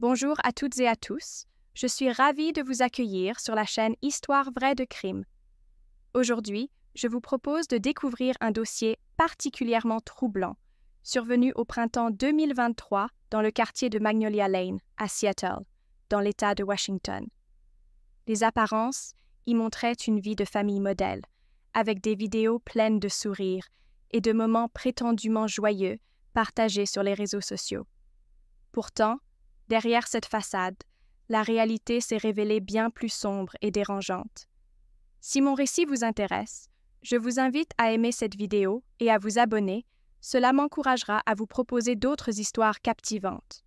Bonjour à toutes et à tous, je suis ravie de vous accueillir sur la chaîne Histoire vraie de crime. Aujourd'hui, je vous propose de découvrir un dossier particulièrement troublant, survenu au printemps 2023 dans le quartier de Magnolia Lane, à Seattle, dans l'État de Washington. Les apparences y montraient une vie de famille modèle, avec des vidéos pleines de sourires et de moments prétendument joyeux partagés sur les réseaux sociaux. Pourtant, derrière cette façade, la réalité s'est révélée bien plus sombre et dérangeante. Si mon récit vous intéresse, je vous invite à aimer cette vidéo et à vous abonner, cela m'encouragera à vous proposer d'autres histoires captivantes.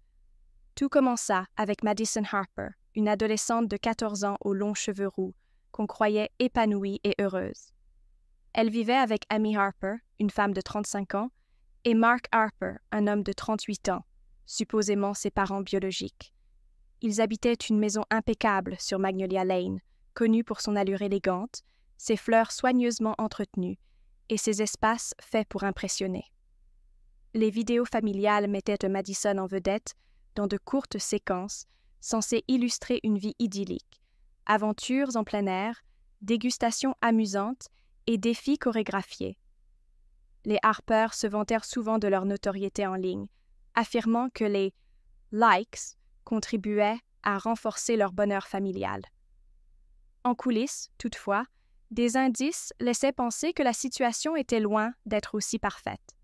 Tout commença avec Madison Harper, une adolescente de 14 ans aux longs cheveux roux, qu'on croyait épanouie et heureuse. Elle vivait avec Amy Harper, une femme de 35 ans, et Mark Harper, un homme de 38 ans, supposément ses parents biologiques. Ils habitaient une maison impeccable sur Magnolia Lane, connue pour son allure élégante, ses fleurs soigneusement entretenues et ses espaces faits pour impressionner. Les vidéos familiales mettaient Madison en vedette dans de courtes séquences censées illustrer une vie idyllique, aventures en plein air, dégustations amusantes et défis chorégraphiés. Les Harper se vantèrent souvent de leur notoriété en ligne, affirmant que les « likes » contribuaient à renforcer leur bonheur familial. En coulisses, toutefois, des indices laissaient penser que la situation était loin d'être aussi parfaite.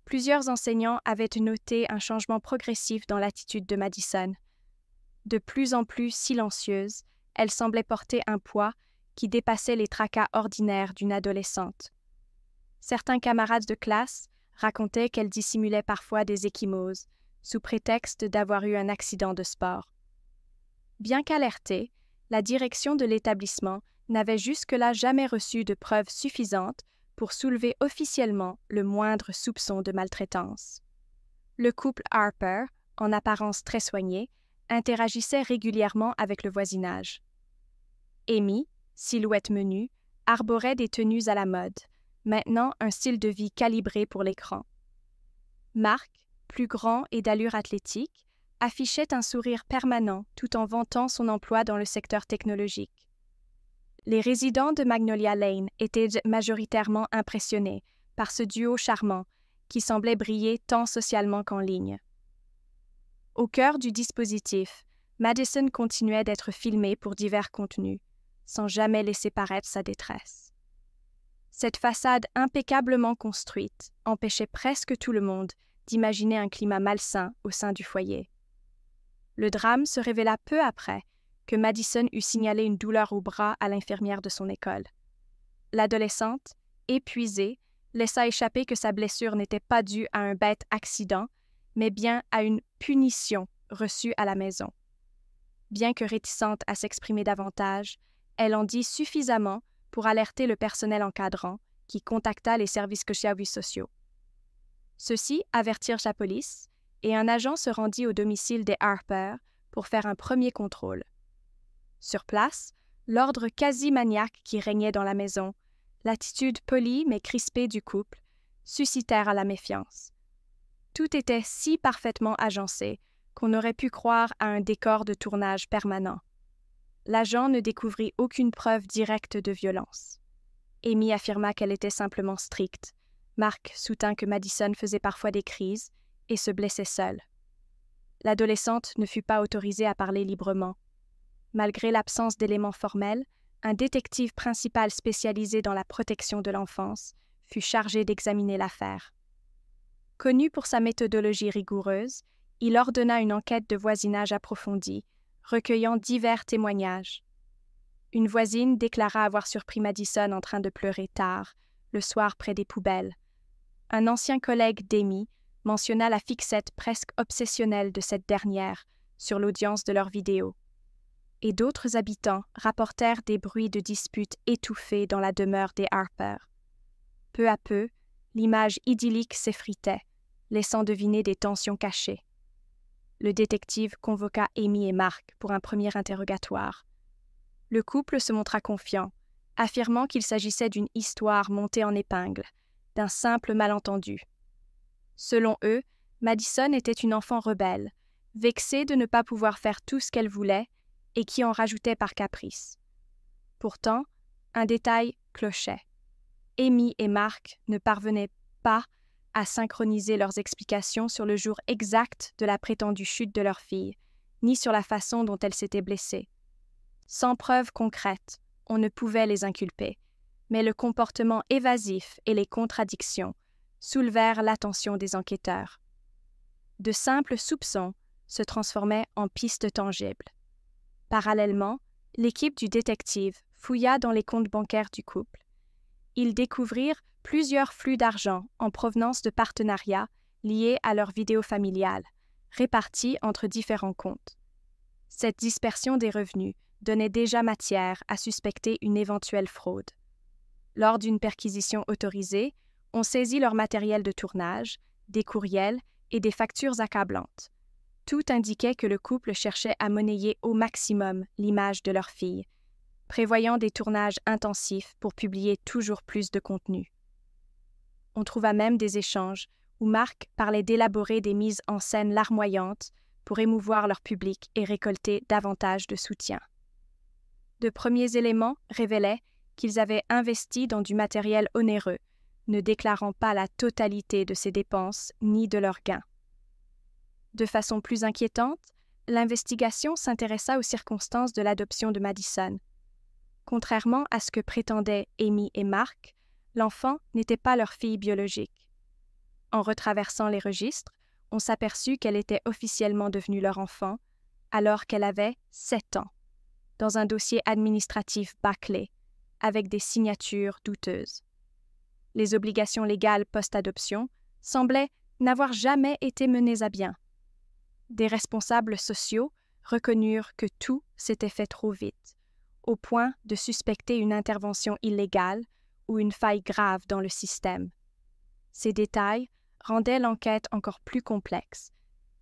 Plusieurs enseignants avaient noté un changement progressif dans l'attitude de Madison. De plus en plus silencieuse, elle semblait porter un poids qui dépassait les tracas ordinaires d'une adolescente. Certains camarades de classe racontaient qu'elle dissimulait parfois des ecchymoses, sous prétexte d'avoir eu un accident de sport. Bien qu'alertée, la direction de l'établissement n'avait jusque-là jamais reçu de preuves suffisantes pour soulever officiellement le moindre soupçon de maltraitance. Le couple Harper, en apparence très soigné, interagissait régulièrement avec le voisinage. Amy, silhouette menue, arborait des tenues à la mode, maintenant un style de vie calibré pour l'écran. Mark, plus grand et d'allure athlétique, affichait un sourire permanent tout en vantant son emploi dans le secteur technologique. Les résidents de Magnolia Lane étaient majoritairement impressionnés par ce duo charmant qui semblait briller tant socialement qu'en ligne. Au cœur du dispositif, Madison continuait d'être filmée pour divers contenus, sans jamais laisser paraître sa détresse. Cette façade impeccablement construite empêchait presque tout le monde d'imaginer un climat malsain au sein du foyer. Le drame se révéla peu après que Madison eut signalé une douleur au bras à l'infirmière de son école. L'adolescente, épuisée, laissa échapper que sa blessure n'était pas due à un bête accident, mais bien à une punition reçue à la maison. Bien que réticente à s'exprimer davantage, elle en dit suffisamment pour alerter le personnel encadrant, qui contacta les services sociaux. Ceux-ci avertirent la police, et un agent se rendit au domicile des Harper pour faire un premier contrôle. Sur place, l'ordre quasi maniaque qui régnait dans la maison, l'attitude polie mais crispée du couple, suscitèrent à la méfiance. Tout était si parfaitement agencé qu'on aurait pu croire à un décor de tournage permanent. L'agent ne découvrit aucune preuve directe de violence. Amy affirma qu'elle était simplement stricte. Mark soutint que Madison faisait parfois des crises et se blessait seule. L'adolescente ne fut pas autorisée à parler librement. Malgré l'absence d'éléments formels, un détective principal spécialisé dans la protection de l'enfance fut chargé d'examiner l'affaire. Connu pour sa méthodologie rigoureuse, il ordonna une enquête de voisinage approfondie, recueillant divers témoignages. Une voisine déclara avoir surpris Madison en train de pleurer tard, le soir près des poubelles. Un ancien collègue d'Amy mentionna la fixette presque obsessionnelle de cette dernière sur l'audience de leurs vidéos. Et d'autres habitants rapportèrent des bruits de disputes étouffés dans la demeure des Harper. Peu à peu, l'image idyllique s'effritait, laissant deviner des tensions cachées. Le détective convoqua Amy et Mark pour un premier interrogatoire. Le couple se montra confiant, affirmant qu'il s'agissait d'une histoire montée en épingle, d'un simple malentendu. Selon eux, Madison était une enfant rebelle, vexée de ne pas pouvoir faire tout ce qu'elle voulait et qui en rajoutait par caprice. Pourtant, un détail clochait. Amy et Mark ne parvenaient pas à synchroniser leurs explications sur le jour exact de la prétendue chute de leur fille, ni sur la façon dont elle s'était blessée. Sans preuves concrètes, on ne pouvait les inculper, mais le comportement évasif et les contradictions soulevèrent l'attention des enquêteurs. De simples soupçons se transformaient en pistes tangibles. Parallèlement, l'équipe du détective fouilla dans les comptes bancaires du couple. Ils découvrirent plusieurs flux d'argent en provenance de partenariats liés à leur vidéo familiale, répartis entre différents comptes. Cette dispersion des revenus donnait déjà matière à suspecter une éventuelle fraude. Lors d'une perquisition autorisée, on saisit leur matériel de tournage, des courriels et des factures accablantes. Tout indiquait que le couple cherchait à monnayer au maximum l'image de leur fille, prévoyant des tournages intensifs pour publier toujours plus de contenu. On trouva même des échanges où Mark parlait d'élaborer des mises en scène larmoyantes pour émouvoir leur public et récolter davantage de soutien. De premiers éléments révélaient qu'ils avaient investi dans du matériel onéreux, ne déclarant pas la totalité de ces dépenses ni de leurs gains. De façon plus inquiétante, l'investigation s'intéressa aux circonstances de l'adoption de Madison. Contrairement à ce que prétendaient Amy et Mark, l'enfant n'était pas leur fille biologique. En retraversant les registres, on s'aperçut qu'elle était officiellement devenue leur enfant, alors qu'elle avait 7 ans, dans un dossier administratif bâclé, avec des signatures douteuses. Les obligations légales post-adoption semblaient n'avoir jamais été menées à bien. Des responsables sociaux reconnurent que tout s'était fait trop vite, au point de suspecter une intervention illégale ou une faille grave dans le système. Ces détails rendaient l'enquête encore plus complexe,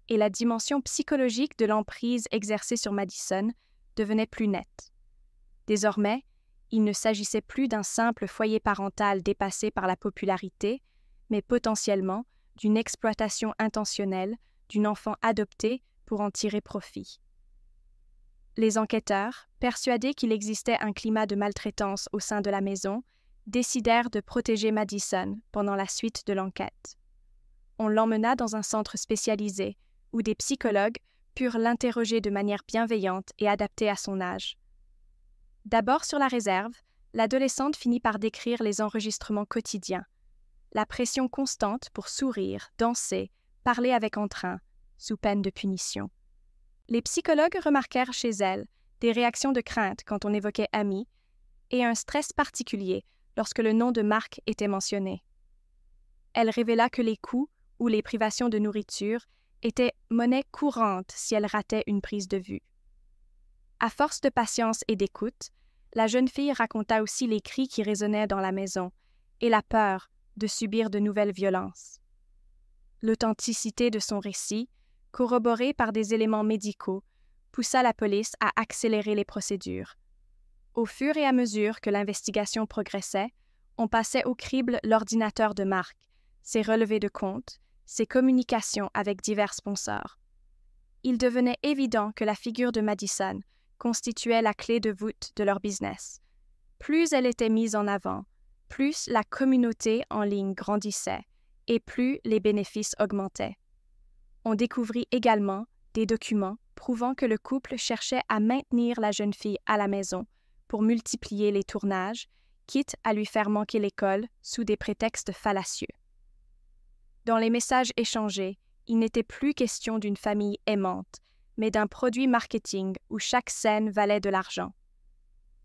et la dimension psychologique de l'emprise exercée sur Madison devenait plus nette. Désormais, il ne s'agissait plus d'un simple foyer parental dépassé par la popularité, mais potentiellement d'une exploitation intentionnelle d'une enfant adoptée pour en tirer profit. Les enquêteurs, persuadés qu'il existait un climat de maltraitance au sein de la maison, décidèrent de protéger Madison pendant la suite de l'enquête. On l'emmena dans un centre spécialisé où des psychologues purent l'interroger de manière bienveillante et adaptée à son âge. D'abord sur la réserve, l'adolescente finit par décrire les enregistrements quotidiens, la pression constante pour sourire, danser, parler avec entrain, sous peine de punition. Les psychologues remarquèrent chez elle des réactions de crainte quand on évoquait Amy et un stress particulier lorsque le nom de Mark était mentionné. Elle révéla que les coups ou les privations de nourriture étaient monnaie courante si elle ratait une prise de vue. À force de patience et d'écoute, la jeune fille raconta aussi les cris qui résonnaient dans la maison et la peur de subir de nouvelles violences. L'authenticité de son récit, corroborée par des éléments médicaux, poussa la police à accélérer les procédures. Au fur et à mesure que l'investigation progressait, on passait au crible l'ordinateur de Mark, ses relevés de compte, ses communications avec divers sponsors. Il devenait évident que la figure de Madison constituait la clé de voûte de leur business. Plus elle était mise en avant, plus la communauté en ligne grandissait et plus les bénéfices augmentaient. On découvrit également des documents prouvant que le couple cherchait à maintenir la jeune fille à la maison pour multiplier les tournages, quitte à lui faire manquer l'école sous des prétextes fallacieux. Dans les messages échangés, il n'était plus question d'une famille aimante, mais d'un produit marketing où chaque scène valait de l'argent.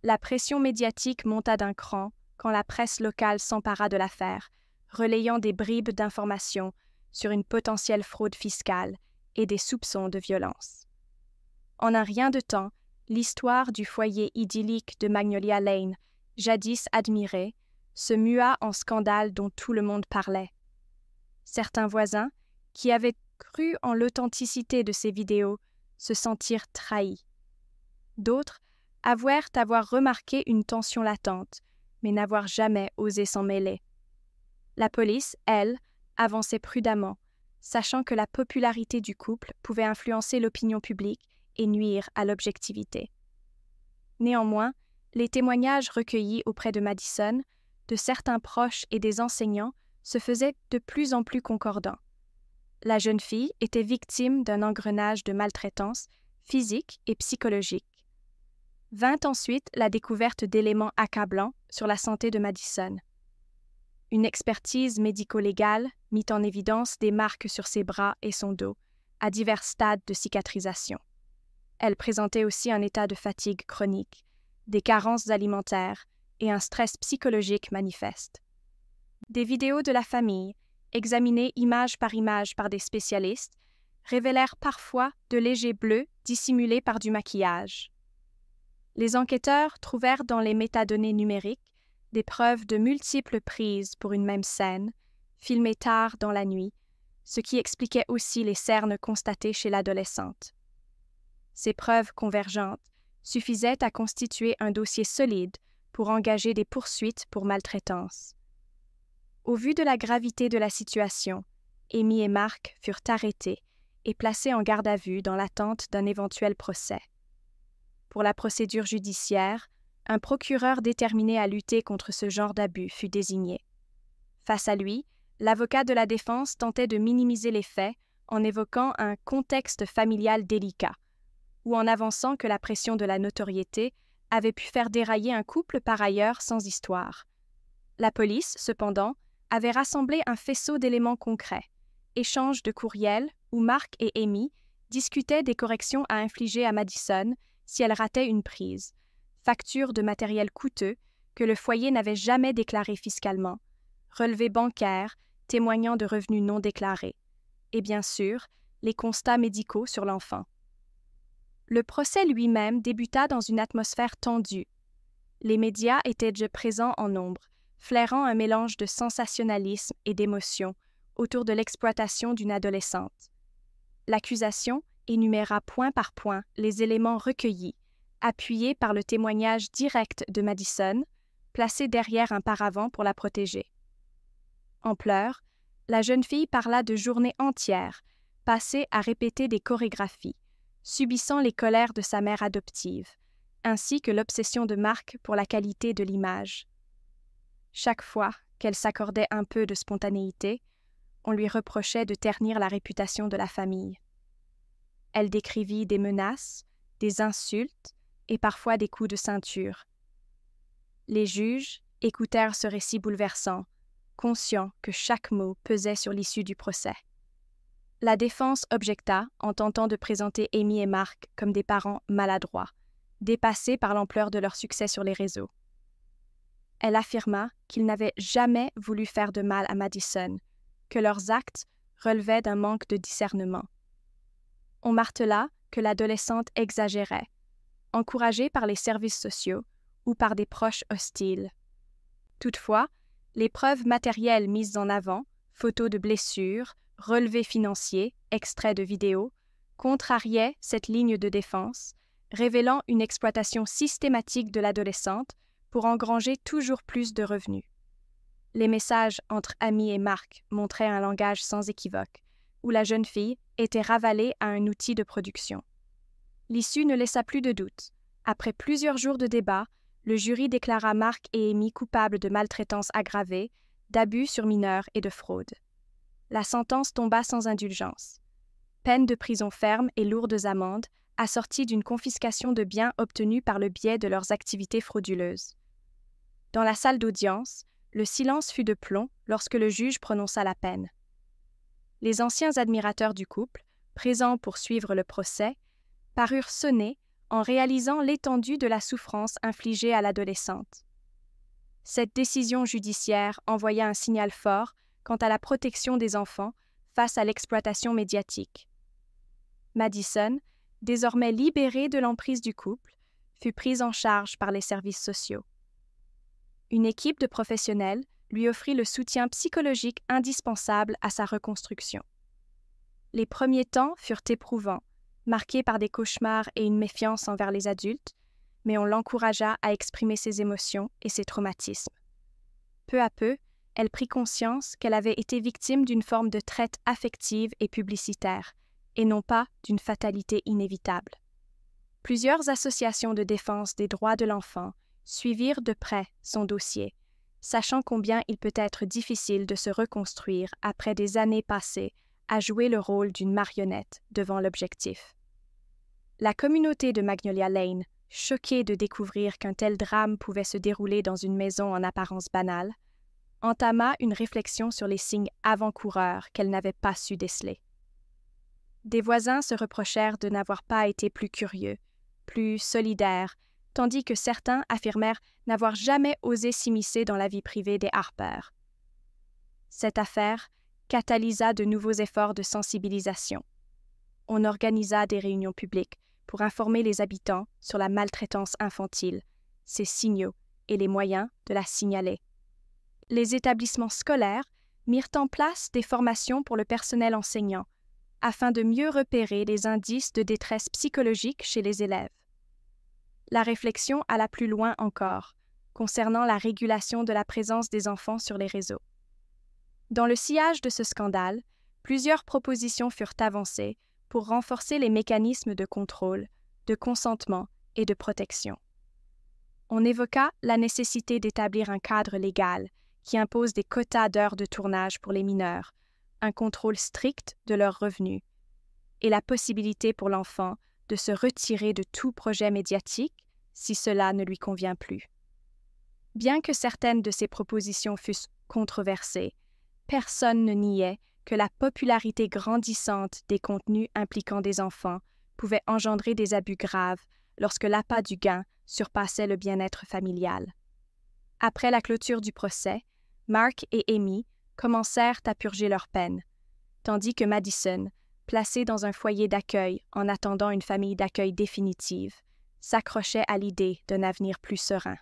La pression médiatique monta d'un cran quand la presse locale s'empara de l'affaire, relayant des bribes d'informations sur une potentielle fraude fiscale et des soupçons de violence. En un rien de temps, l'histoire du foyer idyllique de Magnolia Lane, jadis admirée, se mua en scandale dont tout le monde parlait. Certains voisins, qui avaient cru en l'authenticité de ces vidéos, se sentirent trahis. D'autres avouèrent avoir remarqué une tension latente, mais n'avoir jamais osé s'en mêler. La police, elle, avançait prudemment, sachant que la popularité du couple pouvait influencer l'opinion publique et nuire à l'objectivité. Néanmoins, les témoignages recueillis auprès de Madison, de certains proches et des enseignants se faisaient de plus en plus concordants. La jeune fille était victime d'un engrenage de maltraitance physique et psychologique. Vint ensuite la découverte d'éléments accablants sur la santé de Madison. Une expertise médico-légale mit en évidence des marques sur ses bras et son dos, à divers stades de cicatrisation. Elle présentait aussi un état de fatigue chronique, des carences alimentaires et un stress psychologique manifeste. Des vidéos de la famille, examinées image par des spécialistes, révélèrent parfois de légers bleus dissimulés par du maquillage. Les enquêteurs trouvèrent dans les métadonnées numériques des preuves de multiples prises pour une même scène, filmée tard dans la nuit, ce qui expliquait aussi les cernes constatées chez l'adolescente. Ces preuves convergentes suffisaient à constituer un dossier solide pour engager des poursuites pour maltraitance. Au vu de la gravité de la situation, Amy et Mark furent arrêtés et placés en garde à vue dans l'attente d'un éventuel procès. Pour la procédure judiciaire, un procureur déterminé à lutter contre ce genre d'abus fut désigné. Face à lui, l'avocat de la défense tentait de minimiser les faits en évoquant un contexte familial délicat, ou en avançant que la pression de la notoriété avait pu faire dérailler un couple par ailleurs sans histoire. La police, cependant, avait rassemblé un faisceau d'éléments concrets, échanges de courriels où Mark et Amy discutaient des corrections à infliger à Madison si elle ratait une prise, factures de matériel coûteux que le foyer n'avait jamais déclaré fiscalement, relevés bancaires témoignant de revenus non déclarés, et bien sûr, les constats médicaux sur l'enfant. Le procès lui-même débuta dans une atmosphère tendue. Les médias étaient déjà présents en nombre, flairant un mélange de sensationnalisme et d'émotion autour de l'exploitation d'une adolescente. L'accusation énuméra point par point les éléments recueillis, appuyés par le témoignage direct de Madison, placé derrière un paravent pour la protéger. En pleurs, la jeune fille parla de journées entières, passées à répéter des chorégraphies, subissant les colères de sa mère adoptive, ainsi que l'obsession de Mark pour la qualité de l'image. Chaque fois qu'elle s'accordait un peu de spontanéité, on lui reprochait de ternir la réputation de la famille. Elle décrivit des menaces, des insultes et parfois des coups de ceinture. Les juges écoutèrent ce récit bouleversant, conscients que chaque mot pesait sur l'issue du procès. La défense objecta en tentant de présenter Amy et Mark comme des parents maladroits, dépassés par l'ampleur de leur succès sur les réseaux. Elle affirma qu'ils n'avaient jamais voulu faire de mal à Madison, que leurs actes relevaient d'un manque de discernement. On martela que l'adolescente exagérait, encouragée par les services sociaux ou par des proches hostiles. Toutefois, les preuves matérielles mises en avant, photos de blessures, relevés financiers, extraits de vidéos, contrariaient cette ligne de défense, révélant une exploitation systématique de l'adolescente pour engranger toujours plus de revenus. Les messages entre Amy et Mark montraient un langage sans équivoque, où la jeune fille était ravalée à un outil de production. L'issue ne laissa plus de doute. Après plusieurs jours de débat, le jury déclara Mark et Amy coupables de maltraitance aggravée, d'abus sur mineurs et de fraude. La sentence tomba sans indulgence. Peine de prison ferme et lourdes amendes, assorties d'une confiscation de biens obtenus par le biais de leurs activités frauduleuses. Dans la salle d'audience, le silence fut de plomb lorsque le juge prononça la peine. Les anciens admirateurs du couple, présents pour suivre le procès, parurent sonnés en réalisant l'étendue de la souffrance infligée à l'adolescente. Cette décision judiciaire envoya un signal fort quant à la protection des enfants face à l'exploitation médiatique. Madison, désormais libérée de l'emprise du couple, fut prise en charge par les services sociaux. Une équipe de professionnels lui offrit le soutien psychologique indispensable à sa reconstruction. Les premiers temps furent éprouvants, marqués par des cauchemars et une méfiance envers les adultes, mais on l'encouragea à exprimer ses émotions et ses traumatismes. Peu à peu, elle prit conscience qu'elle avait été victime d'une forme de traite affective et publicitaire, et non pas d'une fatalité inévitable. Plusieurs associations de défense des droits de l'enfant suivirent de près son dossier, sachant combien il peut être difficile de se reconstruire après des années passées à jouer le rôle d'une marionnette devant l'objectif. La communauté de Magnolia Lane, choquée de découvrir qu'un tel drame pouvait se dérouler dans une maison en apparence banale, entama une réflexion sur les signes avant-coureurs qu'elle n'avait pas su déceler. Des voisins se reprochèrent de n'avoir pas été plus curieux, plus solidaires, tandis que certains affirmèrent n'avoir jamais osé s'immiscer dans la vie privée des Harper. Cette affaire catalysa de nouveaux efforts de sensibilisation. On organisa des réunions publiques pour informer les habitants sur la maltraitance infantile, ses signaux et les moyens de la signaler. Les établissements scolaires mirent en place des formations pour le personnel enseignant, afin de mieux repérer les indices de détresse psychologique chez les élèves. La réflexion alla plus loin encore, concernant la régulation de la présence des enfants sur les réseaux. Dans le sillage de ce scandale, plusieurs propositions furent avancées pour renforcer les mécanismes de contrôle, de consentement et de protection. On évoqua la nécessité d'établir un cadre légal qui impose des quotas d'heures de tournage pour les mineurs, un contrôle strict de leurs revenus, et la possibilité pour l'enfant de se retirer de tout projet médiatique si cela ne lui convient plus. Bien que certaines de ces propositions fussent controversées, personne ne niait que la popularité grandissante des contenus impliquant des enfants pouvait engendrer des abus graves lorsque l'appât du gain surpassait le bien-être familial. Après la clôture du procès, Mark et Amy commencèrent à purger leur peine, tandis que Madison, placée dans un foyer d'accueil en attendant une famille d'accueil définitive, s'accrochait à l'idée d'un avenir plus serein.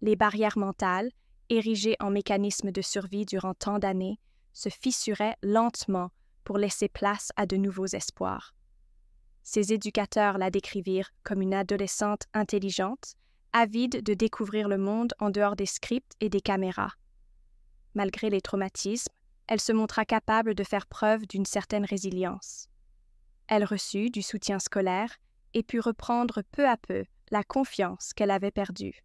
Les barrières mentales, érigées en mécanismes de survie durant tant d'années, se fissuraient lentement pour laisser place à de nouveaux espoirs. Ses éducateurs la décrivirent comme une adolescente intelligente, avide de découvrir le monde en dehors des scripts et des caméras. Malgré les traumatismes, elle se montra capable de faire preuve d'une certaine résilience. Elle reçut du soutien scolaire et put reprendre peu à peu la confiance qu'elle avait perdue.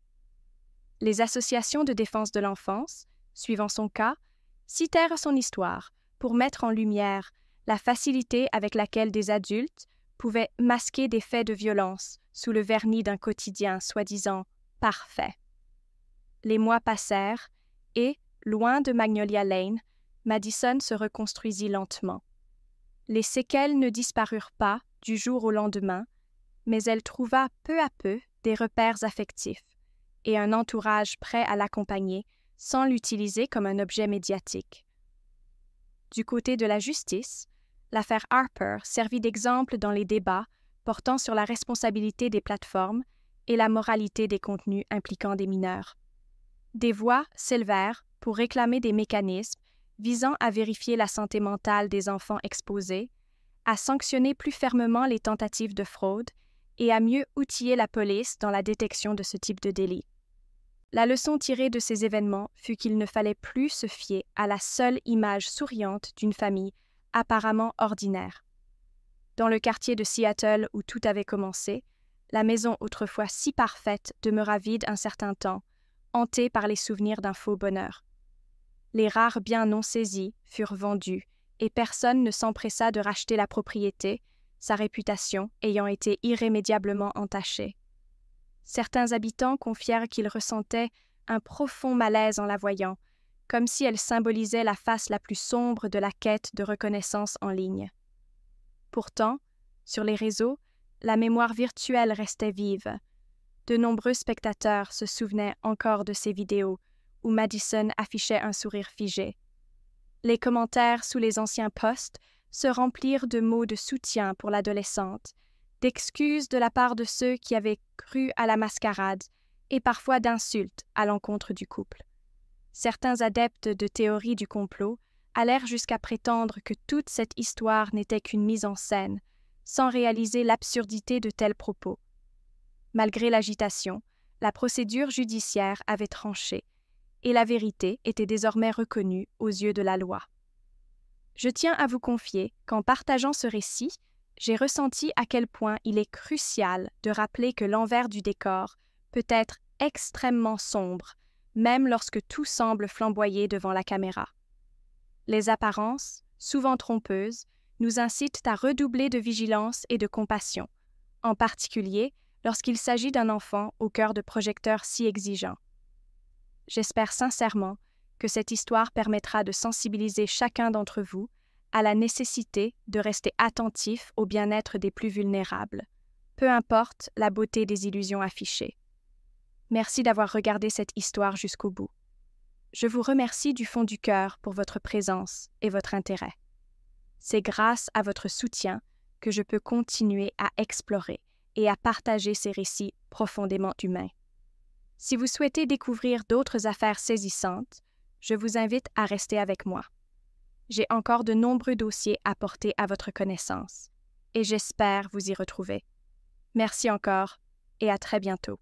Les associations de défense de l'enfance, suivant son cas, citèrent son histoire pour mettre en lumière la facilité avec laquelle des adultes pouvaient masquer des faits de violence sous le vernis d'un quotidien soi-disant parfait. Les mois passèrent et, loin de Magnolia Lane, Madison se reconstruisit lentement. Les séquelles ne disparurent pas du jour au lendemain, mais elle trouva peu à peu des repères affectifs et un entourage prêt à l'accompagner sans l'utiliser comme un objet médiatique. Du côté de la justice, l'affaire Harper servit d'exemple dans les débats portant sur la responsabilité des plateformes et la moralité des contenus impliquant des mineurs. Des voix s'élevèrent pour réclamer des mécanismes visant à vérifier la santé mentale des enfants exposés, à sanctionner plus fermement les tentatives de fraude et à mieux outiller la police dans la détection de ce type de délit. La leçon tirée de ces événements fut qu'il ne fallait plus se fier à la seule image souriante d'une famille apparemment ordinaire. Dans le quartier de Seattle où tout avait commencé, la maison autrefois si parfaite demeura vide un certain temps, hantée par les souvenirs d'un faux bonheur. Les rares biens non saisis furent vendus et personne ne s'empressa de racheter la propriété, sa réputation ayant été irrémédiablement entachée. Certains habitants confièrent qu'ils ressentaient un profond malaise en la voyant, comme si elle symbolisait la face la plus sombre de la quête de reconnaissance en ligne. Pourtant, sur les réseaux, la mémoire virtuelle restait vive. De nombreux spectateurs se souvenaient encore de ces vidéos où Madison affichait un sourire figé. Les commentaires sous les anciens posts se remplirent de mots de soutien pour l'adolescente, d'excuses de la part de ceux qui avaient cru à la mascarade et parfois d'insultes à l'encontre du couple. Certains adeptes de théories du complot allèrent jusqu'à prétendre que toute cette histoire n'était qu'une mise en scène, sans réaliser l'absurdité de tels propos. Malgré l'agitation, la procédure judiciaire avait tranché, et la vérité était désormais reconnue aux yeux de la loi. Je tiens à vous confier qu'en partageant ce récit, j'ai ressenti à quel point il est crucial de rappeler que l'envers du décor peut être extrêmement sombre, même lorsque tout semble flamboyer devant la caméra. Les apparences, souvent trompeuses, nous incitent à redoubler de vigilance et de compassion, en particulier lorsqu'il s'agit d'un enfant au cœur de projecteurs si exigeants. J'espère sincèrement que cette histoire permettra de sensibiliser chacun d'entre vous à la nécessité de rester attentif au bien-être des plus vulnérables, peu importe la beauté des illusions affichées. Merci d'avoir regardé cette histoire jusqu'au bout. Je vous remercie du fond du cœur pour votre présence et votre intérêt. C'est grâce à votre soutien que je peux continuer à explorer et à partager ces récits profondément humains. Si vous souhaitez découvrir d'autres affaires saisissantes, je vous invite à rester avec moi. J'ai encore de nombreux dossiers à porter à votre connaissance et j'espère vous y retrouver. Merci encore et à très bientôt.